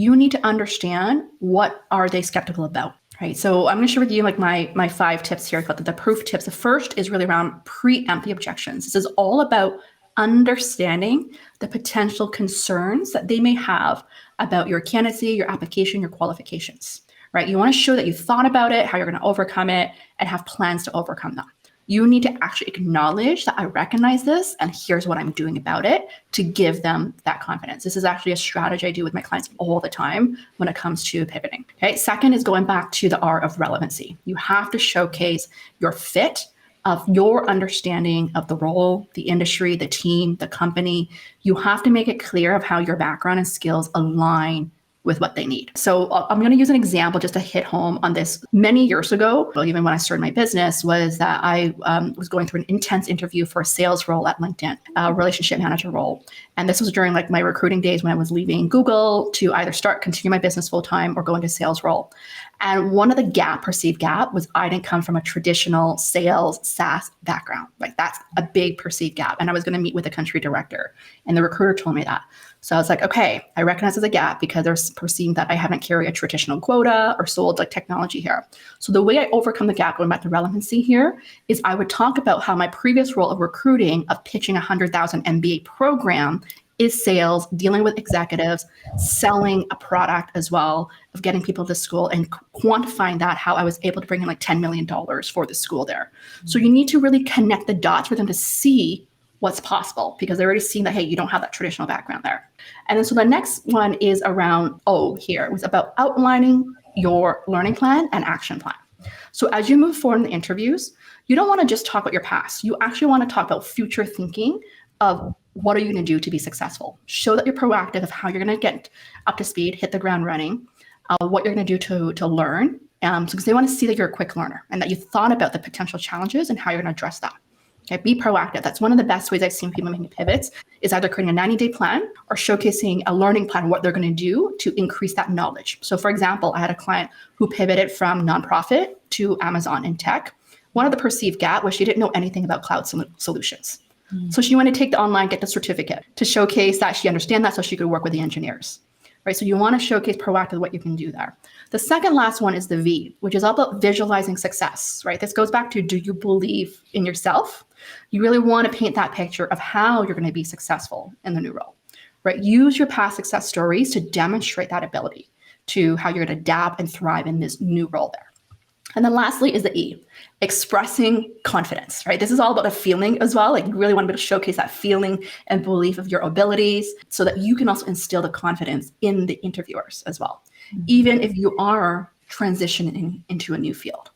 you need to understand what are they skeptical about, right? So I'm going to share with you like my 5 tips here, called the proof tips. The first is really around pre-empt the objections. This is all about understanding the potential concerns that they may have about your candidacy, your application, your qualifications, right? You want to show that you thought about it, how you're going to overcome it, and have plans to overcome them. You need to actually acknowledge that I recognize this and here's what I'm doing about it to give them that confidence. This is actually a strategy I do with my clients all the time when it comes to pivoting. Okay. Second is going back to the R of relevancy. You have to showcase your fit of your understanding of the role, the industry, the team, the company. You have to make it clear of how your background and skills align with what they need. So I'm going to use an example just to hit home on this. Many years ago, well, even when I started my business, was that I was going through an intense interview for a sales role at LinkedIn, a relationship manager role. And this was during like my recruiting days when I was leaving Google to either continue my business full time or go into sales role. And one of the perceived gap was I didn't come from a traditional sales SaaS background. Like that's a big perceived gap. And I was going to meet with the country director and the recruiter told me that. So I was like, okay, I recognize there's a gap because they're perceiving that I haven't carried a traditional quota or sold like technology here. So the way I overcome the gap, going back to relevancy here, is I would talk about how my previous role of recruiting, of pitching 100,000 MBA program, is sales, dealing with executives, selling a product as well, of getting people to school and quantifying that, how I was able to bring in like $10 million for the school there. So you need to really connect the dots for them to see what's possible because they're already seeing that, hey, you don't have that traditional background there. And then so the next one is around here. It was about outlining your learning plan and action plan. So as you move forward in the interviews, you don't want to just talk about your past. You actually want to talk about future thinking of what are you going to do to be successful? Show that you're proactive of how you're going to get up to speed, hit the ground running, what you're going to do to learn. So because they want to see that you're a quick learner and that you thought about the potential challenges and how you're going to address that. Okay, be proactive. That's one of the best ways I've seen people making pivots is either creating a 90-day plan or showcasing a learning plan, what they're going to do to increase that knowledge. So for example, I had a client who pivoted from nonprofit to Amazon in tech. One of the perceived gap was she didn't know anything about cloud solutions. So she wanted to take the online, get the certificate to showcase that she understands that so she could work with the engineers. Right? So you want to showcase proactive what you can do there. The second last one is the V, which is all about visualizing success, right? This goes back to, do you believe in yourself? You really want to paint that picture of how you're going to be successful in the new role, right? Use your past success stories to demonstrate that ability to how you're going to adapt and thrive in this new role there. And then lastly is the E, expressing confidence, right? This is all about a feeling as well. Like you really want to be able to showcase that feeling and belief of your abilities so that you can also instill the confidence in the interviewers as well, even if you are transitioning into a new field.